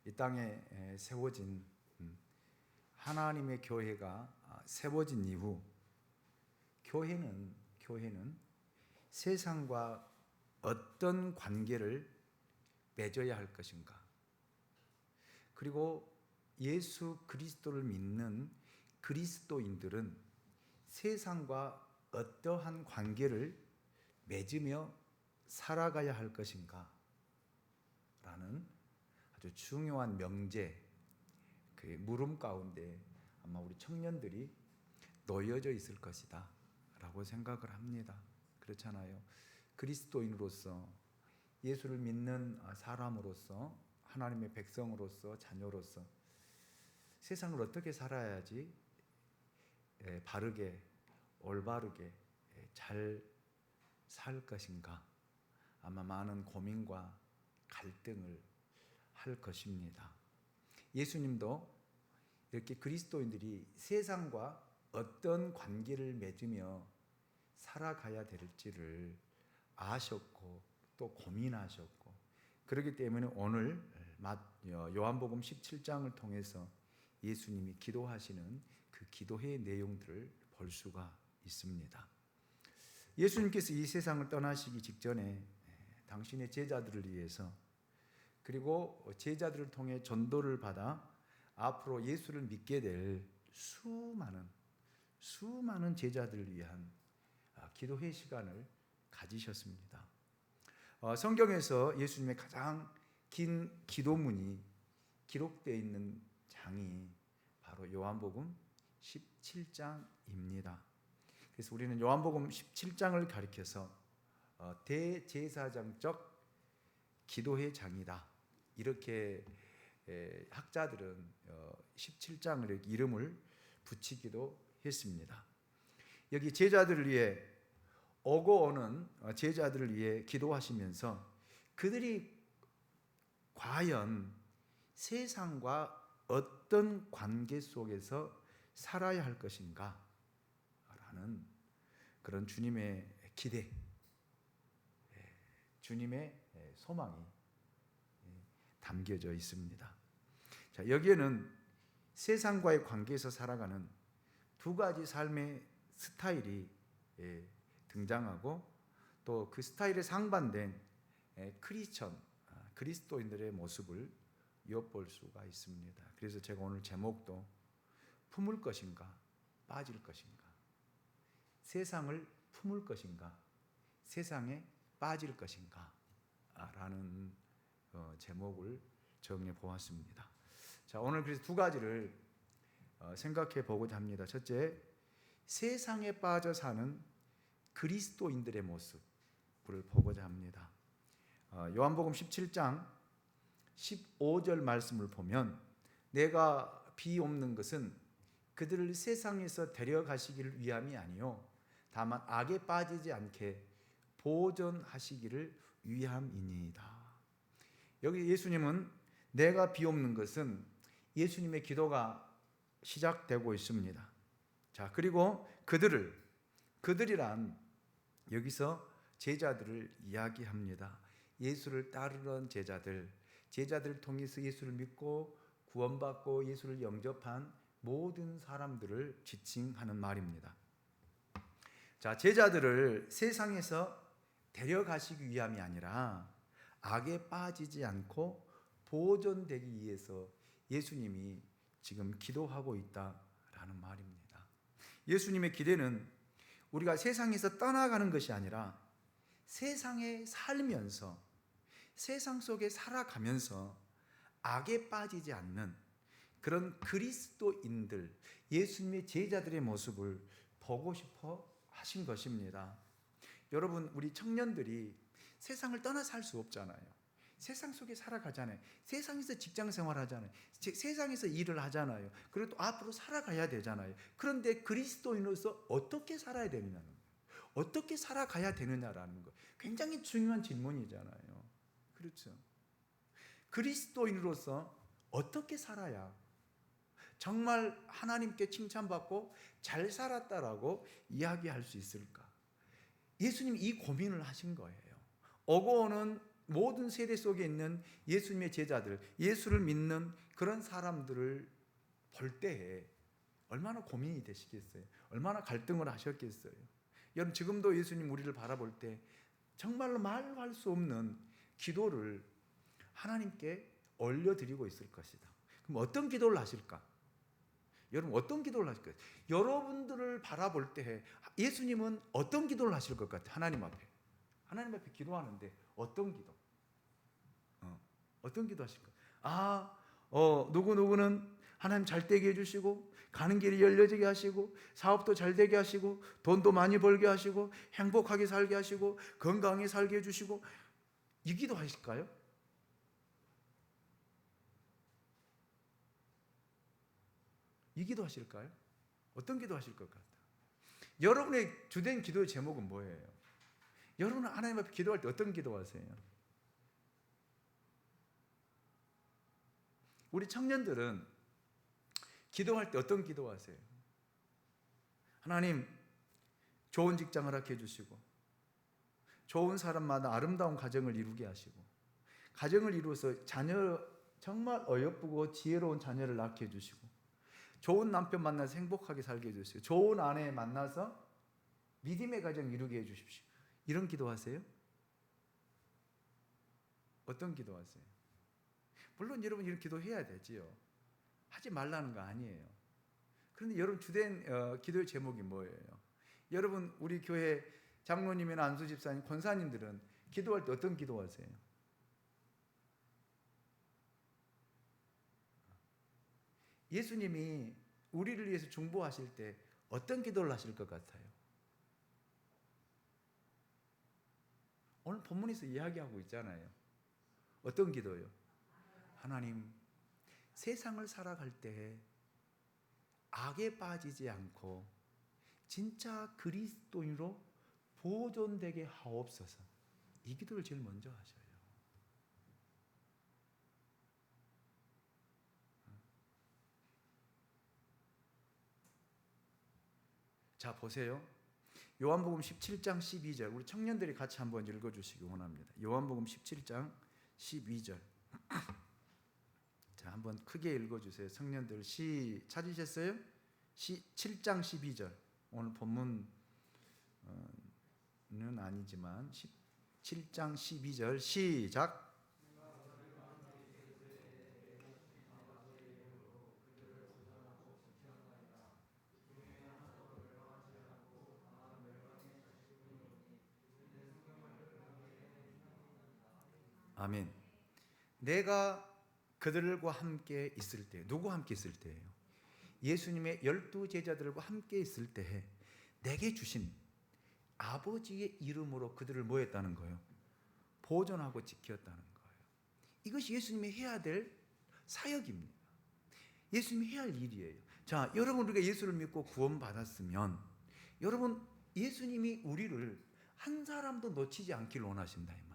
이 땅에 세워진 하나님의 교회가 세워진 이후 교회는 세상과 어떤 관계를 맺어야 할 것인가, 그리고 예수 그리스도를 믿는 그리스도인들은 세상과 어떠한 관계를 맺으며 살아가야 할 것인가 라는 아주 중요한 명제, 그 물음 가운데 아마 우리 청년들이 놓여져 있을 것이다 라고 생각을 합니다. 그렇잖아요. 그리스도인으로서, 예수를 믿는 사람으로서, 하나님의 백성으로서, 자녀로서 세상을 어떻게 살아야지 바르게, 올바르게 잘 살 것인가, 아마 많은 고민과 갈등을 할 것입니다. 예수님도 이렇게 그리스도인들이 세상과 어떤 관계를 맺으며 살아가야 될지를 아셨고 또 고민하셨고, 그렇기 때문에 오늘 요한복음 17장을 통해서 예수님이 기도하시는 그 기도의 내용들을 볼 수가 있습니다. 예수님께서 이 세상을 떠나시기 직전에 당신의 제자들을 위해서, 그리고 제자들을 통해 전도를 받아 앞으로 예수를 믿게 될 수많은 제자들을 위한 기도회 시간을 가지셨습니다. 성경에서 예수님의 가장 긴 기도문이 기록되어 있는 장이 바로 요한복음 17장입니다. 그래서 우리는 요한복음 17장을 가리켜서 대제사장적 기도의 장이다, 이렇게 학자들은 17장을 이름을 붙이기도 했습니다. 여기 제자들을 위해, 오고 오는 제자들을 위해 기도하시면서 그들이 과연 세상과 어떤 관계 속에서 살아야 할 것인가 라는 그런 주님의 기대, 주님의 소망이 담겨져 있습니다. 자, 여기에는 세상과의 관계에서 살아가는 두 가지 삶의 스타일이 등장하고, 또 그 스타일에 상반된 그리스도인들의 모습을 엿볼 수가 있습니다. 그래서 제가 오늘 제목도 품을 것인가 빠질 것인가, 세상을 품을 것인가 세상에 빠질 것인가 라는 제목을 정해 보았습니다. 자, 오늘 그래서 두 가지를 생각해 보고자 합니다. 첫째, 세상에 빠져 사는 그리스도인들의 모습을 보고자 합니다. 요한복음 17장 15절 말씀을 보면, 내가 비옵는 것은 그들을 세상에서 데려가시기를 위함이 아니요 다만 악에 빠지지 않게 보존하시기를 위함이니이다. 여기 예수님은 내가 비옵는 것은 예수님의 기도가 시작되고 있습니다. 자, 그리고 그들이란 여기서 제자들을 이야기합니다. 예수를 따르던 제자들을 통해서 예수를 믿고 구원받고 예수를 영접한 모든 사람들을 지칭하는 말입니다. 자, 제자들을 세상에서 데려가시기 위함이 아니라 악에 빠지지 않고 보존되기 위해서 예수님이 지금 기도하고 있다라는 말입니다. 예수님의 기대는 우리가 세상에서 떠나가는 것이 아니라 세상에 살면서, 세상 속에 살아가면서 악에 빠지지 않는 그런 그리스도인들, 예수님의 제자들의 모습을 보고 싶어 하신 것입니다. 여러분, 우리 청년들이 세상을 떠나 살 수 없잖아요. 세상 속에 살아가잖아요. 세상에서 직장 생활하잖아요. 세상에서 일을 하잖아요. 그리고 또 앞으로 살아가야 되잖아요. 그런데 그리스도인으로서 어떻게 살아야 되느냐는 거예요. 어떻게 살아가야 되느냐라는 거, 굉장히 중요한 질문이잖아요. 그렇죠. 그리스도인으로서 어떻게 살아야 정말 하나님께 칭찬받고 잘 살았다라고 이야기할 수 있을까? 예수님이 이 고민을 하신 거예요. 오고 오는 모든 세대 속에 있는 예수님의 제자들, 예수를 믿는 그런 사람들을 볼 때에 얼마나 고민이 되시겠어요? 얼마나 갈등을 하셨겠어요? 여러분, 지금도 예수님 우리를 바라볼 때 정말로 말할 수 없는 기도를 하나님께 올려드리고 있을 것이다. 그럼 어떤 기도를 하실까? 여러분, 어떤 기도를 하실까요? 여러분들을 바라볼 때 예수님은 어떤 기도를 하실 것 같아요? 하나님 앞에 기도하는데 어떤 기도? 어떤 기도 하실까요? 누구누구는 하나님 잘 되게 해주시고, 가는 길이 열려지게 하시고, 사업도 잘 되게 하시고, 돈도 많이 벌게 하시고, 행복하게 살게 하시고, 건강하게 살게 해주시고, 이 기도 하실까요? 이 기도 하실까요? 어떤 기도 하실 것 같아요? 여러분의 주된 기도의 제목은 뭐예요? 여러분은 하나님 앞에 기도할 때 어떤 기도하세요? 우리 청년들은 기도할 때 어떤 기도하세요? 하나님, 좋은 직장을 갖게 해주시고, 좋은 사람마다 아름다운 가정을 이루게 하시고, 가정을 이루어서 자녀, 정말 어여쁘고 지혜로운 자녀를 낳게 해주시고, 좋은 남편 만나서 행복하게 살게 해주시고, 좋은 아내 만나서 믿음의 가정 이루게 해주십시오. 이런 기도하세요? 어떤 기도하세요? 물론 여러분 이런 기도해야 되지요. 하지 말라는 거 아니에요. 그런데 여러분 주된 기도의 제목이 뭐예요? 여러분, 우리 교회 장로님이나 안수 집사님, 권사님들은 기도할 때 어떤 기도하세요? 예수님이 우리를 위해서 중보하실 때 어떤 기도를 하실 것 같아요? 오늘 본문에서 이야기하고 있잖아요. 어떤 기도요? 하나님, 세상을 살아갈 때 악에 빠지지 않고 진짜 그리스도인으로 보존되게 하옵소서. 이 기도를 제일 먼저 하셔요. 자, 보세요. 요한복음 17장 12절, 우리 청년들이 같이 한번 읽어주시기 원합니다. 요한복음 17장 12절. 자, 한번 크게 읽어주세요. 청년들 찾으셨어요? 7장 12절. 오늘 본문은 아니지만 17장 12절 시작. 아멘. 내가 그들과 함께 있을 때, 누구와 함께 있을 때예요? 예수님의 12 제자들과 함께 있을 때에 내게 주신 아버지의 이름으로 그들을 뭐 했다는 거예요? 보존하고 지켰다는 거예요. 이것이 예수님이 해야 될 사역입니다. 예수님이 해야 할 일이에요. 자, 여러분, 우리가 예수를 믿고 구원받았으면 여러분, 예수님이 우리를 한 사람도 놓치지 않기를 원하신다 이 말이에요.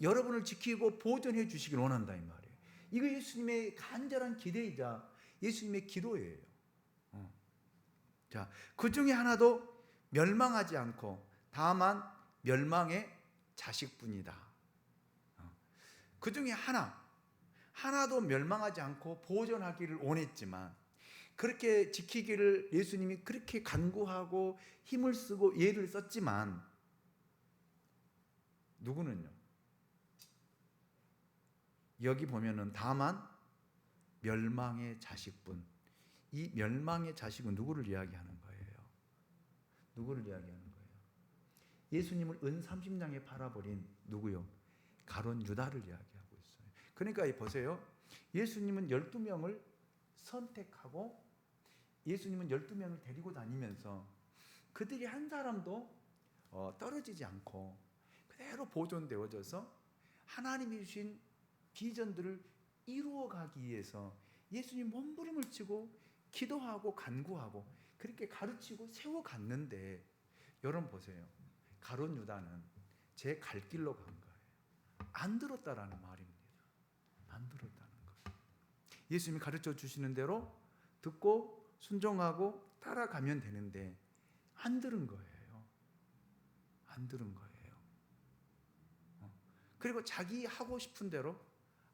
여러분을 지키고 보존해 주시길 원한다 이 말이에요. 이거 예수님의 간절한 기대이자 예수님의 기도예요. 자, 그 중에 하나도 멸망하지 않고 다만 멸망의 자식뿐이다. 그 중에 하나도 멸망하지 않고 보존하기를 원했지만, 그렇게 지키기를 예수님이 그렇게 간구하고 힘을 쓰고 예를 썼지만, 누구는요? 여기 보면은 다만 멸망의 자식뿐. 이 멸망의 자식은 누구를 이야기하는 거예요? 누구를 이야기하는 거예요? 예수님을 은 30냥에 팔아버린 누구요? 가룟 유다를 이야기하고 있어요. 그러니까 보세요. 예수님은 12명을 선택하고 예수님은 12명을 데리고 다니면서 그들이 한 사람도 떨어지지 않고 그대로 보존되어져서 하나님이 주신 비전들을 이루어가기 위해서 예수님 몸부림을 치고 기도하고 간구하고 그렇게 가르치고 세워갔는데, 여러분 보세요. 가룟 유다는 제 갈 길로 간 거예요. 안 들었다라는 말입니다. 안 들었다는 거예요. 예수님이 가르쳐 주시는 대로 듣고 순종하고 따라가면 되는데 안 들은 거예요. 안 들은 거예요. 그리고 자기 하고 싶은 대로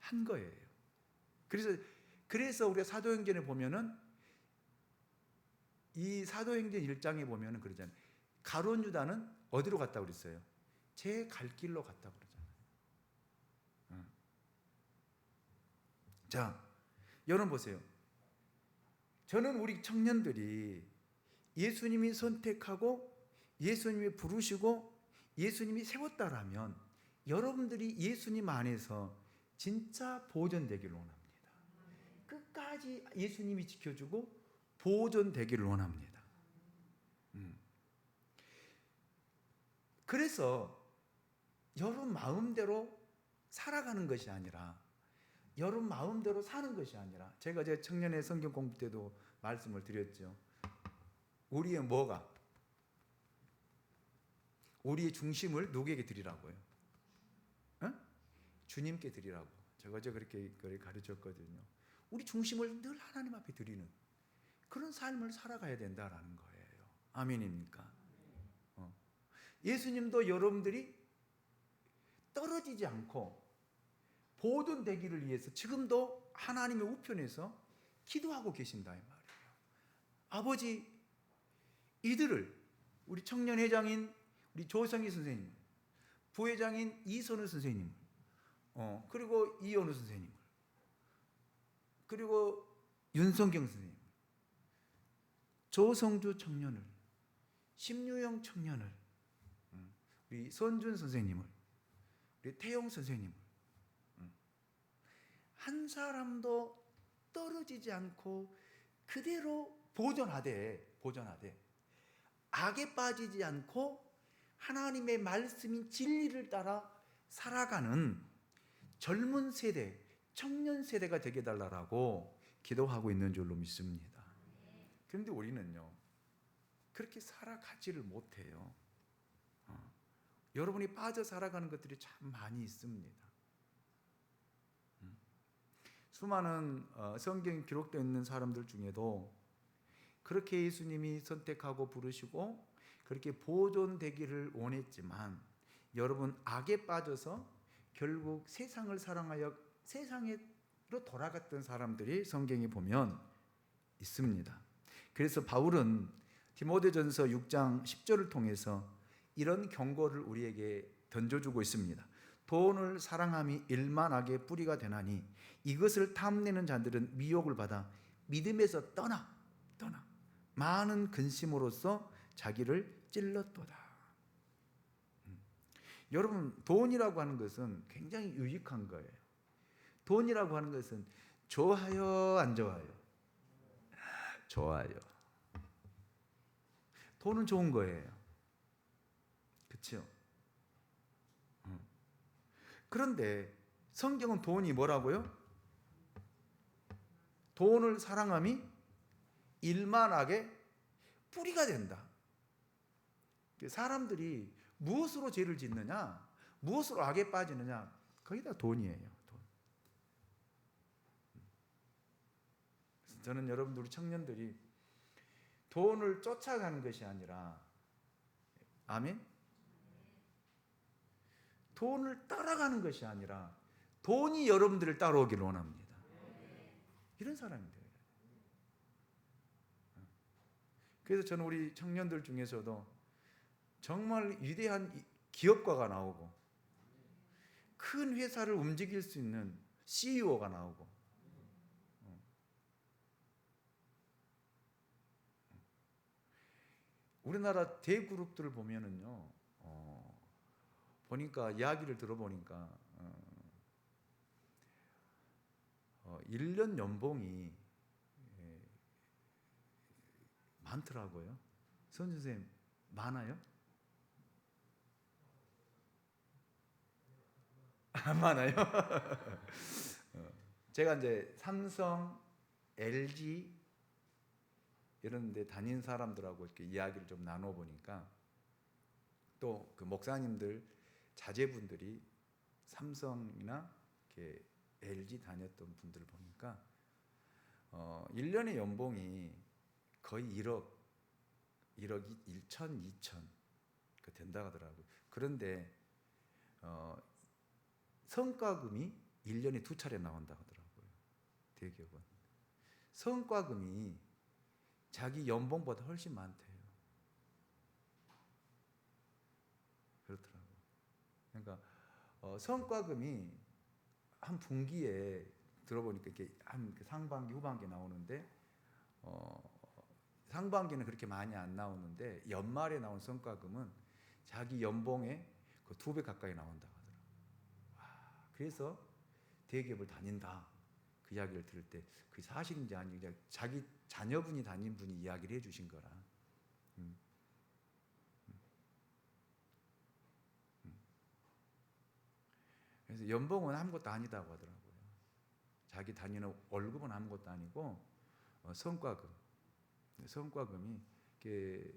한 거예요. 그래서 우리가 사도행전에 보면은 이 사도행전 1장에 보면은 그러잖아요. 가룟 유다는 어디로 갔다고 그랬어요? 제 갈 길로 갔다고 그러잖아요. 자, 여러분 보세요. 저는 우리 청년들이 예수님이 선택하고 예수님이 부르시고 예수님이 세웠다라면 여러분들이 예수님 안에서 진짜 보존되기를 원합니다. 끝까지 예수님이 지켜주고 보존되기를 원합니다. 그래서 여러분 마음대로 살아가는 것이 아니라 여러분 마음대로 사는 것이 아니라 제가 제 청년의 성경 공부 때도 말씀을 드렸죠. 우리의 뭐가? 우리의 중심을 누구에게 드리라고요? 주님께 드리라고. 제가 그렇게 가르쳤거든요. 우리 중심을 늘 하나님 앞에 드리는 그런 삶을 살아가야 된다라는 거예요. 아멘입니까? 예수님도 여러분들이 떨어지지 않고 보존되기를 위해서 지금도 하나님의 우편에서 기도하고 계신다 이 말이에요. 아버지, 이들을 우리 청년회장인 우리 조성희 선생님, 부회장인 이선우 선생님, 그리고 이현우 선생님, 그리고 윤성경 선생님, 조성주 청년을, 심유영 청년을, 우리 선준 선생님을, 우리 태용 선생님을 한 사람도 떨어지지 않고 그대로 보존하되 악에 빠지지 않고 하나님의 말씀인 진리를 따라 살아가는 젊은 세대, 청년 세대가 되게 해달라고 기도하고 있는 줄로 믿습니다. 그런데 우리는요 그렇게 살아가지를 못해요. 여러분이 빠져 살아가는 것들이 참 많이 있습니다. 수많은 성경에 기록되어 있는 사람들 중에도 그렇게 예수님이 선택하고 부르시고 그렇게 보존되기를 원했지만 여러분 악에 빠져서 결국 세상을 사랑하여 세상으로 돌아갔던 사람들이 성경에 보면 있습니다. 그래서 바울은 디모데전서 6장 10절을 통해서 이런 경고를 우리에게 던져주고 있습니다. 돈을 사랑함이 일만하게 뿌리가 되나니 이것을 탐내는 자들은 미혹을 받아 믿음에서 떠나 많은 근심으로써 자기를 찔렀도다. 여러분, 돈이라고 하는 것은 굉장히 유익한 거예요. 돈이라고 하는 것은 좋아요, 안 좋아요? 좋아요. 돈은 좋은 거예요. 그렇죠? 그런데 성경은 돈이 뭐라고요? 돈을 사랑함이 일만하게 뿌리가 된다. 사람들이 무엇으로 죄를 짓느냐, 무엇으로 악에 빠지느냐, 거의 다 돈이에요. 돈. 그래서 저는 여러분들 우리 청년들이 돈을 쫓아가는 것이 아니라, 아멘? 돈을 따라가는 것이 아니라 돈이 여러분들을 따라오기를 원합니다. 이런 사람이 돼요. 그래서 저는 우리 청년들 중에서도 정말 위대한 기업가가 나오고 큰 회사를 움직일 수 있는 CEO가 나오고 우리나라 대그룹들을 보면은요, 보니까 이야기를 들어보니까 1년 연봉이 많더라고요. 선준 선생님 많아요? 안 많아요? 제가 이제 삼성, LG 이런 데 다닌 사람들하고 이렇게 이야기를 좀 나눠보니까 또 그 목사님들 자제분들이 삼성이나 이렇게 LG 다녔던 분들을 보니까 1년의 연봉이 거의 1억이 1천, 2천 된다고 하더라고요. 그런데 성과금이 1년에 2차례 나온다고 하더라고요. 대기업은. 성과금이 자기 연봉보다 훨씬 많대요. 그렇더라고요. 그러니까 성과금이 한 분기에 들어보니까 이렇게 한 상반기, 후반기 나오는데 상반기는 그렇게 많이 안 나오는데 연말에 나온 성과금은 자기 연봉의 그 2배 가까이 나온다고 하더라고요. 그래서 대기업을 다닌다. 그 이야기를 들을 때 그게 사실인지 아닌지 자기 자녀분이 다닌 분이 이야기를 해주신 거라. 그래서 연봉은 아무것도 아니다고 하더라고요. 자기 다니는 월급은 아무것도 아니고 성과금이 이렇게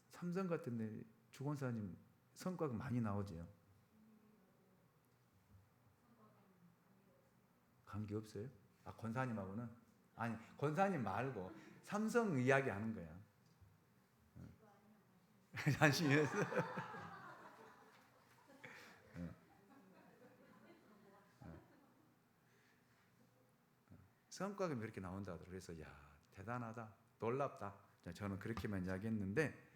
삼성 같은 데 주권사님 성과금 많이 나오죠. 관계 없어요? 아, 권사님하고는? 아니, 권사님 말고 삼성 이야기 하는 거야. 관심이었어. 성과금이 그렇게 나온다 하더라고요. 그래서 야, 대단하다, 놀랍다. 저는 그렇게만 이야기했는데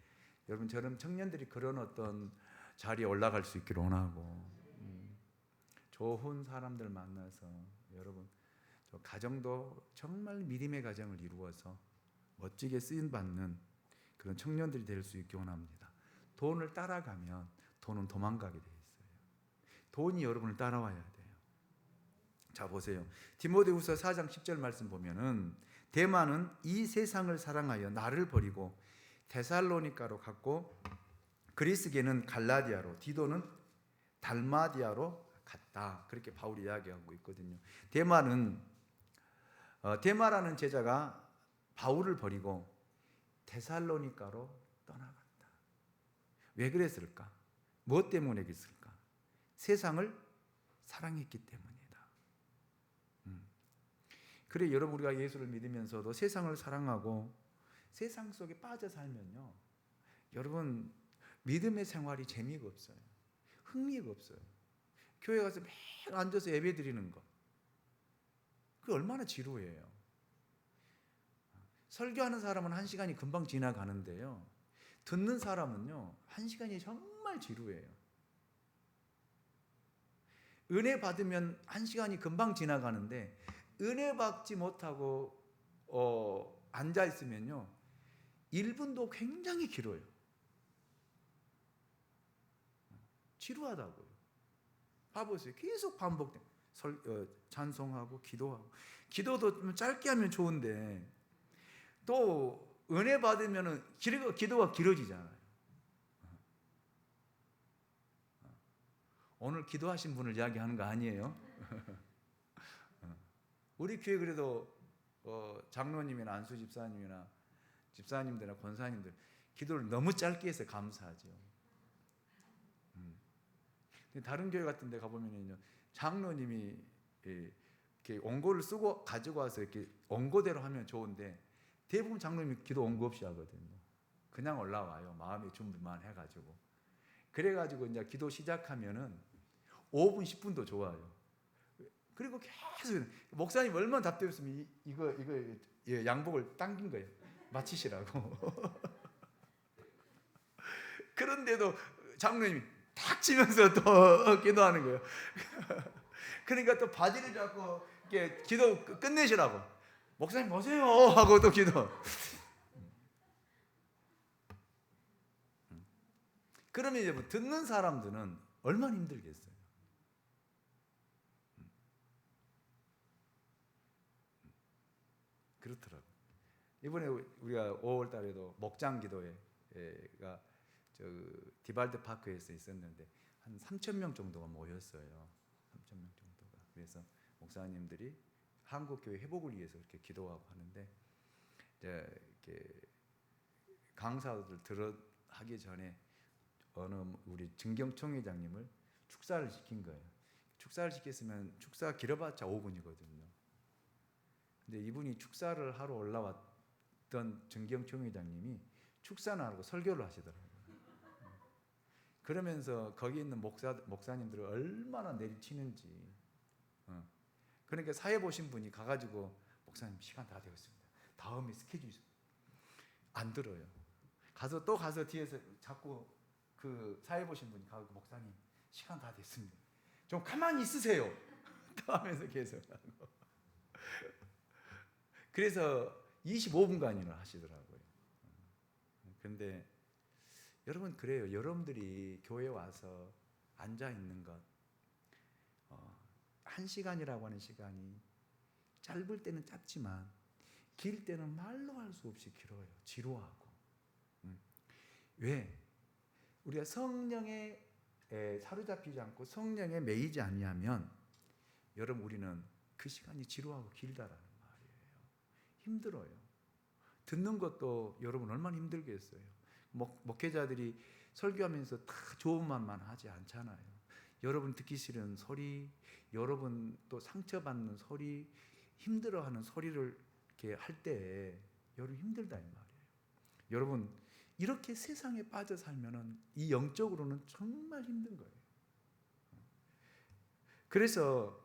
여러분, 저런 청년들이 그런 어떤 자리에 올라갈 수 있기를 원하고 좋은 사람들 만나서 여러분 저 가정도 정말 믿음의 가정을 이루어서 멋지게 쓰임받는 그런 청년들이 될 수 있기 원합니다. 돈을 따라가면 돈은 도망가게 돼 있어요. 돈이 여러분을 따라와야 돼요. 자, 보세요. 디모데후서 4장 10절 말씀 보면은 데마는 이 세상을 사랑하여 나를 버리고 데살로니가로 갔고 그리스계는 갈라디아로, 디도는 달마디아로 갔다. 그렇게 바울이 이야기하고 있거든요. 데마라는 제자가 바울을 버리고 데살로니가로 떠나갔다. 왜 그랬을까? 무엇 때문에 그랬을까? 세상을 사랑했기 때문이다. 그래, 여러분, 우리가 예수를 믿으면서도 세상을 사랑하고 세상 속에 빠져 살면요, 여러분, 믿음의 생활이 재미가 없어요. 흥미가 없어요. 교회 가서 매일 앉아서 예배 드리는 것, 그게 얼마나 지루해요. 설교하는 사람은 1시간이 금방 지나가는데요, 듣는 사람은요 1시간이 정말 지루해요. 은혜 받으면 1시간이 금방 지나가는데 은혜 받지 못하고 앉아 있으면요 1분도 굉장히 길어요. 지루하다고요. 봐보세요. 계속 반복돼. 찬송하고 기도하고, 기도도 좀 짧게 하면 좋은데 또 은혜 받으면 기도가 길어지잖아요. 오늘 기도하신 분을 이야기하는 거 아니에요? 우리 교회 그래도 장로님이나 안수 집사님이나 집사님들이나 권사님들 기도를 너무 짧게 해서 감사하죠. 다른 교회 같은 데 가보면요, 장로님이 이렇게 원고를 쓰고 가지고 와서 이렇게 원고대로 하면 좋은데 대부분 장로님이 기도 원고 없이 하거든요. 그냥 올라와요. 마음의 준비만 해가지고. 그래가지고 이제 기도 시작하면은 5분, 10분도 좋아요. 그리고 계속 목사님 얼마나 답답했으면 이거 양복을 당긴 거예요. 마치시라고. 그런데도 장로님이 탁 치면서 또 기도하는 거예요. 그러니까 또 바지를 잡고 이렇게 기도 끝내시라고. 목사님 보세요 하고 또 기도. 그러면 이제 뭐 듣는 사람들은 얼마나 힘들겠어요. 그렇더라고요. 이번에 우리가 5월 달에도 목장 기도회가 저 디발드 파크에서 있었는데 한 3,000명 정도가 모였어요. 3,000명 정도가. 그래서 목사님들이 한국 교회 회복을 위해서 이렇게 기도하고 하는데 이제 이렇게 강사들 하기 전에 어느 우리 증경총회장님을 축사를 시킨 거예요. 축사를 시켰으면 축사 길어봤자 5분이거든요. 근데 이분이 축사를 하러 올라왔던 증경총회장님이 축사는 안 하고 설교를 하시더라고요. 그러면서 거기 있는 목사님들을 얼마나 내리치는지 그러니까 사회 보신 분이 가가지고 목사님 시간 다 되었습니다. 다음에 스케줄 안 들어요. 가서 뒤에서 자꾸 그 사회 보신 분이 가고 목사님 시간 다 됐습니다. 좀 가만히 있으세요. 또 하면서 계속 하고. 그래서 25분간이나 하시더라고요. 근데 여러분 그래요. 여러분들이 교회 와서 앉아 있는 것 1시간이라고 하는 시간이 짧을 때는 짧지만 길 때는 말로 할 수 없이 길어요. 지루하고. 왜? 우리가 성령에 사로잡히지 않고 성령에 매이지 아니하면 여러분 우리는 그 시간이 지루하고 길다라는 말이에요. 힘들어요. 듣는 것도 여러분 얼마나 힘들겠어요. 목회자들이 설교하면서 다 좋은 말만 하지 않잖아요. 여러분 듣기 싫은 소리, 여러분 또 상처받는 소리, 힘들어하는 소리를 이렇게 할 때 여러분 힘들다 이 말이에요. 여러분 이렇게 세상에 빠져 살면은 이 영적으로는 정말 힘든 거예요. 그래서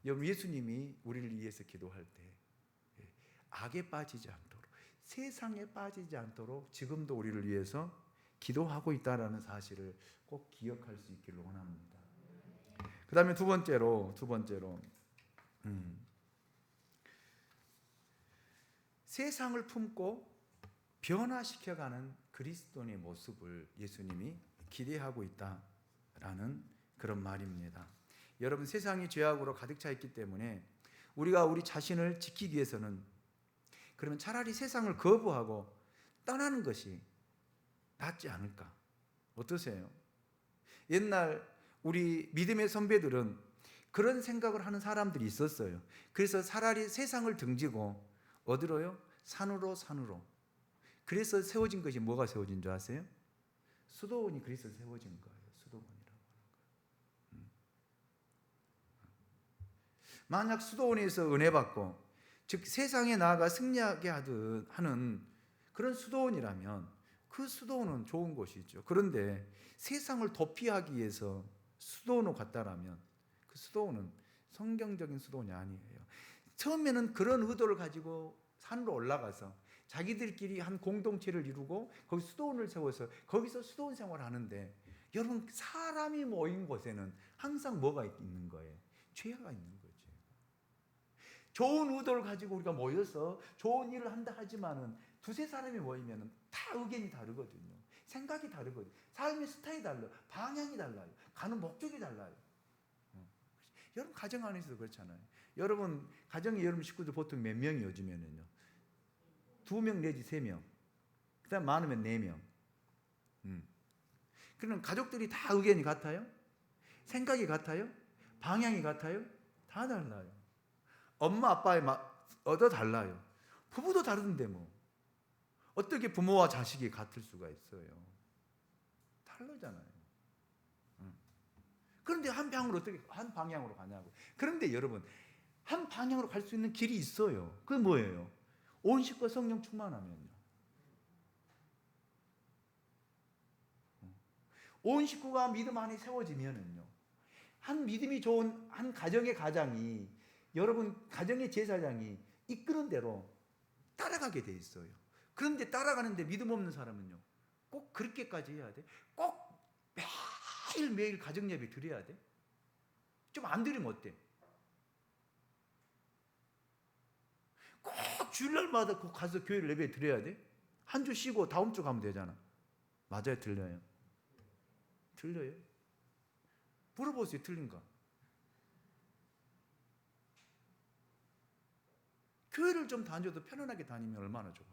여러분 예수님이 우리를 위해서 기도할 때 악에 빠지지 않도록, 세상에 빠지지 않도록 지금도 우리를 위해서 기도하고 있다라는 사실을 꼭 기억할 수 있기를 원합니다. 그 다음에 두 번째로 세상을 품고 변화시켜가는 그리스도인의 모습을 예수님이 기대하고 있다라는 그런 말입니다. 여러분 세상이 죄악으로 가득 차 있기 때문에 우리가 우리 자신을 지키기 위해서는 그러면 차라리 세상을 거부하고 떠나는 것이 낫지 않을까? 어떠세요? 옛날 우리 믿음의 선배들은 그런 생각을 하는 사람들이 있었어요. 그래서 차라리 세상을 등지고 어디로요? 산으로. 그래서 세워진 것이 뭐가 세워진 줄 아세요? 수도원이 그래서 세워진 거예요. 수도원이라고 하는 거예요. 만약 수도원에서 은혜 받고 즉 세상에 나아가 승리하게 하는 그런 수도원이라면 그 수도원은 좋은 곳이죠. 그런데 세상을 도피하기 위해서 수도원으로 갔다라면 그 수도원은 성경적인 수도원이 아니에요. 처음에는 그런 의도를 가지고 산으로 올라가서 자기들끼리 한 공동체를 이루고 거기 수도원을 세워서 거기서 수도원 생활을 하는데 여러분 사람이 모인 곳에는 항상 뭐가 있는 거예요? 죄가 있는 거죠. 좋은 의도를 가지고 우리가 모여서 좋은 일을 한다 하지만은 두세 사람이 모이면은 다 의견이 다르거든요. 생각이 다르거든요. 삶의 스타일이 달라요. 방향이 달라요. 가는 목적이 달라요. 여러분 가정 안에서도 그렇잖아요. 여러분 가정에 여러분 식구들 보통 몇 명이 요즘에는요? 2명 내지 3명. 그다음 많으면 4명. 그럼 가족들이 다 의견이 같아요? 생각이 같아요? 방향이 같아요? 다 달라요. 엄마 아빠의 얻어 달라요. 부부도 다른데 뭐 어떻게 부모와 자식이 같을 수가 있어요? 다르잖아요. 그런데 한 방향으로 가냐고. 그런데 여러분 한 방향으로 갈 수 있는 길이 있어요. 그게 뭐예요? 온 식과 성령 충만하면요. 온 식구가 믿음 안에 세워지면은요. 한 믿음이 좋은 한 가정의 가장이 여러분 가정의 제사장이 이끄는 대로 따라가게 돼 있어요. 그런데 따라가는데 믿음 없는 사람은요. 꼭 그렇게까지 해야 돼? 꼭 매일매일 가정 예배 드려야 돼? 좀 안 드리면 어때? 꼭 주일날마다 꼭 가서 교회를 예배 드려야 돼? 한 주 쉬고 다음 주 가면 되잖아. 맞아요? 틀려요? 틀려요? 물어보세요. 틀린가? 교회를 좀 다녀도 편안하게 다니면 얼마나 좋아.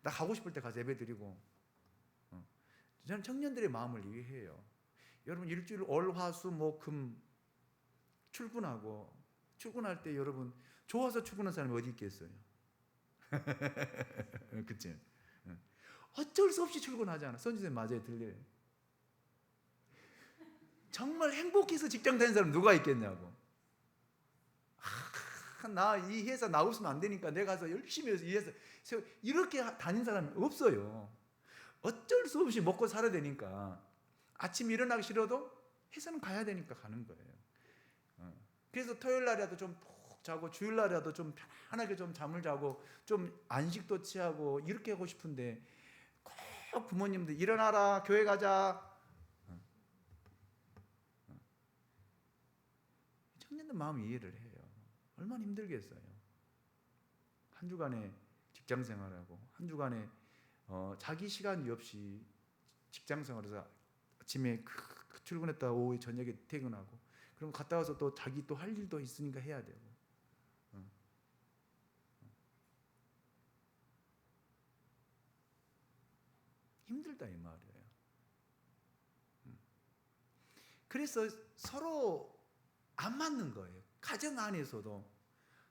나 가고 싶을 때 가서 예배 드리고. 저는 청년들의 마음을 이해해요. 여러분 일주일 월, 화, 수, 목, 금 출근하고 출근할 때 여러분 좋아서 출근한 사람이 어디 있겠어요? 그치? 어쩔 수 없이 출근하잖아. 선지자님 맞아요? 들려요? 정말 행복해서 직장 다니는 사람 누가 있겠냐고. 나 이 회사 나오시면 안 되니까 내가 가서 열심히 해서 이 회사 이렇게 다닌 사람이 없어요. 어쩔 수 없이 먹고 살아야 되니까 아침 일어나기 싫어도 회사는 가야 되니까 가는 거예요. 그래서 토요일 날이라도 좀 푹 자고 주일날이라도 좀 편안하게 좀 잠을 자고 좀 안식도 취하고 이렇게 하고 싶은데 꼭 부모님들 일어나라 교회 가자. 청년들 마음 이해를 해요. 얼마나 힘들겠어요. 한 주간에 직장 생활하고 한 주간에 자기 시간이 없이 직장 생활에서 아침에 출근했다 오후에 저녁에 퇴근하고 그럼 갔다 와서 또 자기 또 할 일도 있으니까 해야 되고 힘들다 이 말이에요. 그래서 서로 안 맞는 거예요. 가정 안에서도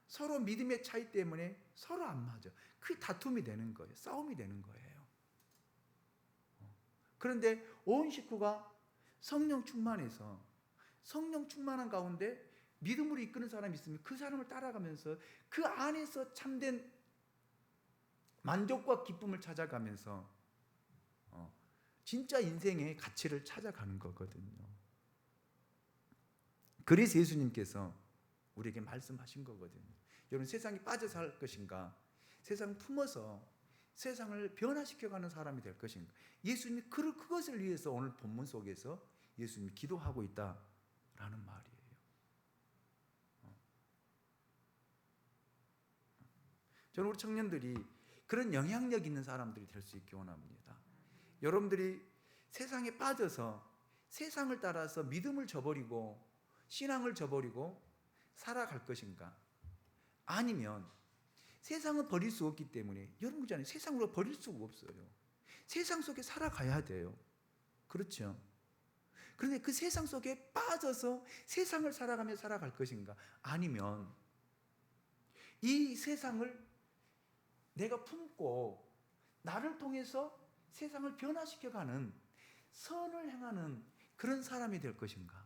서로 믿음의 차이 때문에 서로 안 맞아. 그게 다툼이 되는 거예요. 싸움이 되는 거예요. 그런데 온 식구가 성령 충만해서 성령 충만한 가운데 믿음으로 이끄는 사람이 있으면 그 사람을 따라가면서 그 안에서 참된 만족과 기쁨을 찾아가면서 진짜 인생의 가치를 찾아가는 거거든요. 그래서 예수님께서 우리에게 말씀하신 거거든요. 여러분 세상에 빠져 살 것인가? 세상 품어서 세상을 변화시켜가는 사람이 될 것인가? 예수님이 그것을 위해서 오늘 본문 속에서 예수님이 기도하고 있다라는 말이에요. 저는 우리 청년들이 그런 영향력 있는 사람들이 될 수 있기 원합니다. 여러분들이 세상에 빠져서 세상을 따라서 믿음을 저버리고 신앙을 저버리고 살아갈 것인가? 아니면 세상은 버릴 수 없기 때문에 여러분 그잖아요. 세상으로 버릴 수가 없어요. 세상 속에 살아가야 돼요. 그렇죠? 그런데 그 세상 속에 빠져서 세상을 살아가며 살아갈 것인가? 아니면 이 세상을 내가 품고 나를 통해서 세상을 변화시켜가는 선을 행하는 그런 사람이 될 것인가?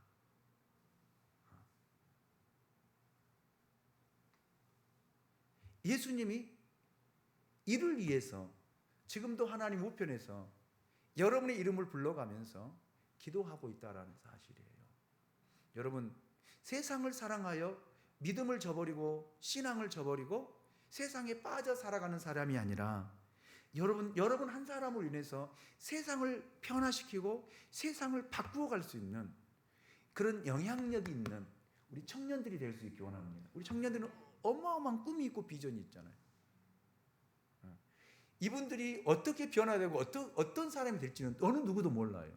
예수님이 이를 위해서 지금도 하나님 우편에서 여러분의 이름을 불러가면서 기도하고 있다는 사실이에요. 여러분 세상을 사랑하여 믿음을 저버리고 신앙을 저버리고 세상에 빠져 살아가는 사람이 아니라 여러분 한 사람으로 인해서 세상을 변화시키고 세상을 바꾸어 갈 수 있는 그런 영향력이 있는 우리 청년들이 될 수 있기 원합니다. 우리 청년들은 어마어마한 꿈이 있고 비전이 있잖아요. 이분들이 어떻게 변화되고 어떤 사람이 될지는 어느 누구도 몰라요.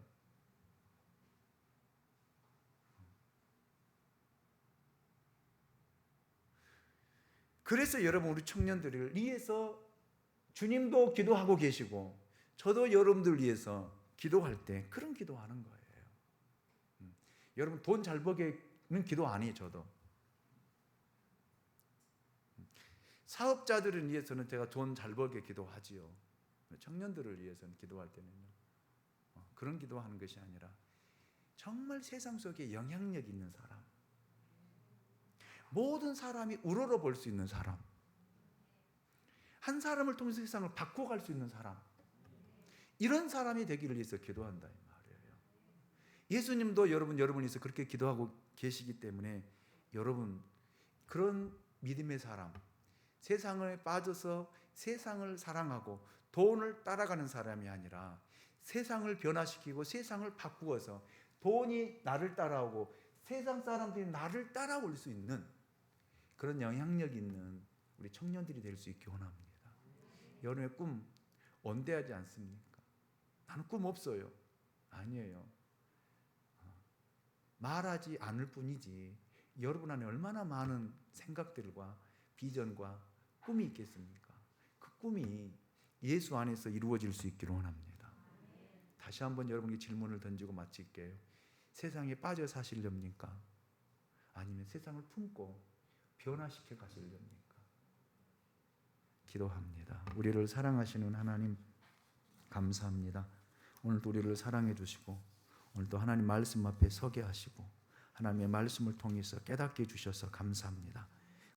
그래서 여러분 우리 청년들을 위해서 주님도 기도하고 계시고 저도 여러분들 위해서 기도할 때 그런 기도하는 거예요. 여러분 돈 잘 벌게는 기도 안 해요. 저도 사업자들을 위해서는 제가 돈 잘 벌게 기도하지요. 청년들을 위해서는 기도할 때는요. 그런 기도하는 것이 아니라 정말 세상 속에 영향력 있는 사람, 모든 사람이 우러러 볼 수 있는 사람, 한 사람을 통해서 세상을 바꿔갈 수 있는 사람, 이런 사람이 되기를 위해서 기도한다 이 말이에요. 예수님도 여러분이서 그렇게 기도하고 계시기 때문에 여러분 그런 믿음의 사람, 세상에 빠져서 세상을 사랑하고 돈을 따라가는 사람이 아니라 세상을 변화시키고 세상을 바꾸어서 돈이 나를 따라오고 세상 사람들이 나를 따라올 수 있는 그런 영향력 있는 우리 청년들이 될 수 있기 원합니다. 여러분의 꿈 원대하지 않습니까? 나는 꿈 없어요. 아니에요. 말하지 않을 뿐이지 여러분 안에 얼마나 많은 생각들과 비전과 꿈이 있겠습니까? 그 꿈이 예수 안에서 이루어질 수 있기를 원합니다. 다시 한번 여러분께 질문을 던지고 마칠게요. 세상에 빠져 사시렵니까? 아니면 세상을 품고 변화시켜 가시렵니까? 기도합니다. 우리를 사랑하시는 하나님 감사합니다. 오늘도 우리를 사랑해 주시고 오늘도 하나님 말씀 앞에 서게 하시고 하나님의 말씀을 통해서 깨닫게 해주셔서 감사합니다.